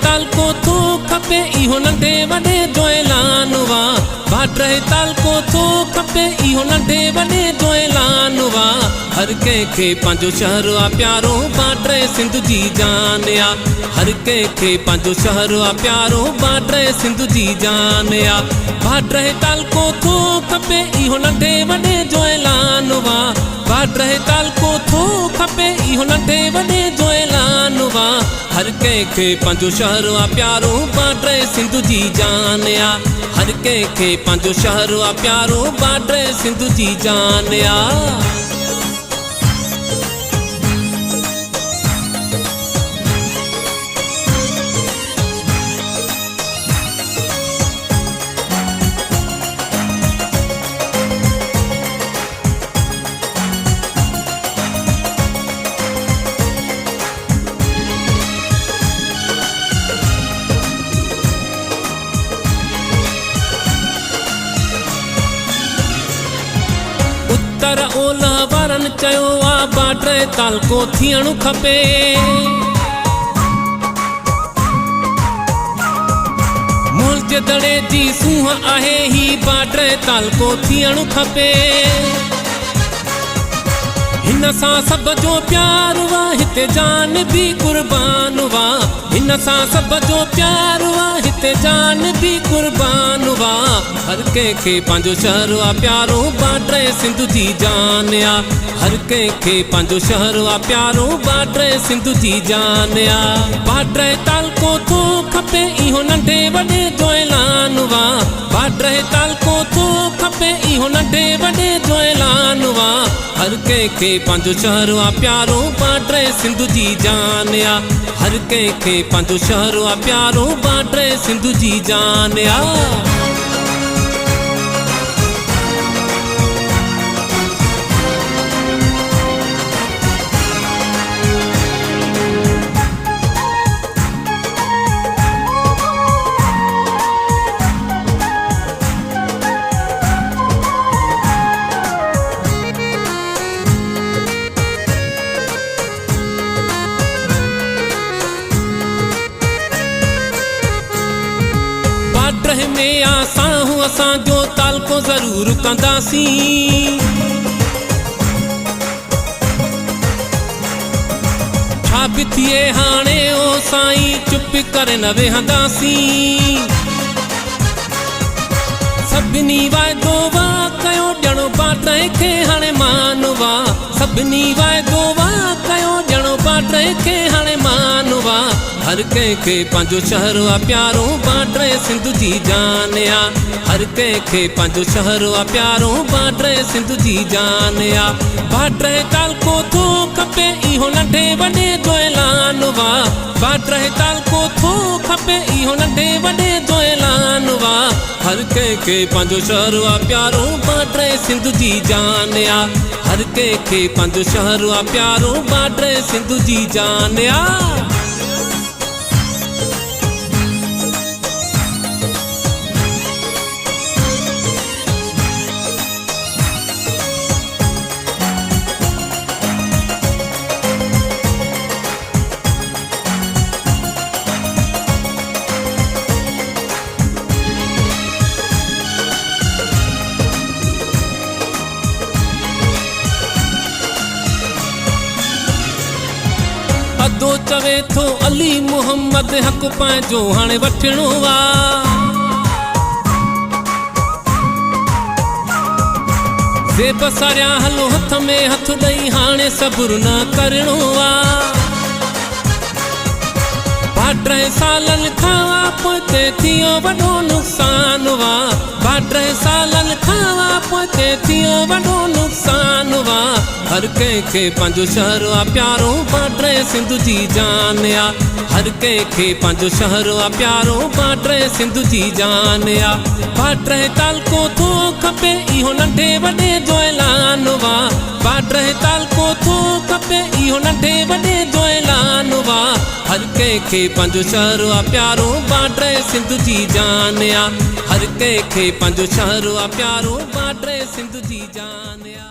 ताल को थो खपे इहो नंढे वॾे जो ऐलान वा। बॉर्डर ताल को थो खपे इहो नंढे वॾे जो ऐलान वा। हर कंहिंखे पंहिंजो शहर आ प्यारो बॉर्डर सिंध जी जान आ। हर कंहिंखे पंहिंजो शहर आ प्यारो बॉर्डर सिंध जी जान आ। बॉर्डर ताल को थो खपे इहो नंढे वॾे जो ऐलान वा। बॉर्डर ताल को थो खपे इहो नंढे वॾे जो ऐलान वा। हर कंहिंखे पंहिंजो शहर आ प्यारो बॉर्डर सिंध जी जान आ। हर कंहिंखे पंहिंजो शहर आ प्यारो बॉर्डर सिंध जी जान आ। उत्तर ओलह वारनि चयो आ बॉर्डर ताल को थियणु खपे। मुल्क जे दड़े जी सूंह आहे ही बॉर्डर ताल को थियणु खपे। हिन सां सब जो प्यार वा हिते जान भी कुर्बान वा। हिन सां सब जो प्यार वा हिते जान भी कुर्बान वा। हर कंहिंखे पंहिंजो शहर आ प्यारो बॉर्डर सिंध जी जान आ। हर कंहिंखे पंहिंजो शहर आ प्यारो बॉर्डर सिंध जी जान आ। बॉर्डर ताल को थो खपे इहो नंढे वॾे जो ऐलान वा। बॉर्डर ताल को थो खपे इहो नंढे वॾे जो ऐलान वा। हर कंहिंखे पंहिंजो शहर आ प्यारो बॉर्डर सिंध जी जान आ। हर कंहिंखे पंहिंजो शहर आ प्यारो बॉर्डर सिंध जी जान आ। बॉर्डर में आसां हूं असां जो ताल को जरूर कंदासीं। छा बि थिए हाणे ओ साईं चुप करे न वेहंदासीं। सभिनी वाइदो वा कयो ॼणो बॉर्डर खे हाणे मान वा। सभिनी वाइदो वा कयो ॼणो बॉर्डर खे हाणे मान वा। हर कंहिंखे पंहिंजो शहर आ प्यारो बॉर्डर सिंध जी जान आ। हर कंहिंखे पंहिंजो शहर आ प्यारो बॉर्डर सिंध जी जान आ। बॉर्डर ताल को थो खपे इहो नंढे वॾे जो ऐलान वा। बॉर्डर ताल को थो खपे इहो नंढे वॾे जो ऐलान वा। हर कंहिंखे पंहिंजो शहर आ प्यारो बॉर्डर सिंध जी जान आ। हर कंहिंखे पंहिंजो शहर आ प्यारो बॉर्डर सिंध जी जान आ। अदो चवे थो अली मुहम्मद हक़ पंहिंजो हाणे वठिणो वा। ज़ेब सारिया हलो हथ में हथ ॾेई हाणे सबुर न करिणो वा। बॉर्डर सालनि खां पोइ थियो वॾो नुक़सान वा। बॉर्डर सालनि खां पोइ थियो वॾो नुक़सान वा। हर कंहिंखे पंहिंजो शहर आ प्यारो बॉर्डर सिंध जी जान आ। हर कंहिंखे पंहिंजो शहर आ प्यारो बॉर्डर सिंध जी जान आ। बॉर्डर ताल को थो खपे इहो नंढे वॾे जो ऐलान वा। बॉर्डर ताल को थो खपे इहो नंढे वॾे जो ऐलान वा। हर कंहिंखे पंहिंजो शहर आ प्यारो बॉर्डर सिंध जी जान आ। हर कंहिंखे पंहिंजो शहर आ प्यारो बॉर्डर सिंध जी जान आ।